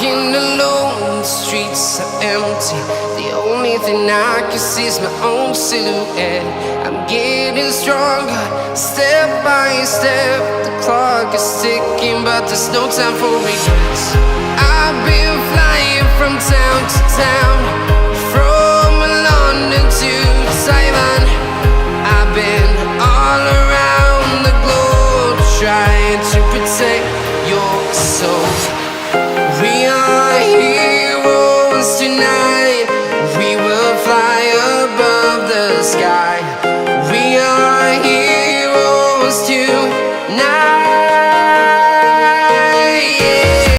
Walking alone, the streets are empty. The only thing I can see is my own silhouette. I'm getting stronger, step by step. The clock is ticking, but there's no time for regrets. I've been flying from town to town, from London to Taiwan. I've been all around the globe, trying to protect your soul. We are heroes tonight. We will fly above the sky. We are heroes tonight.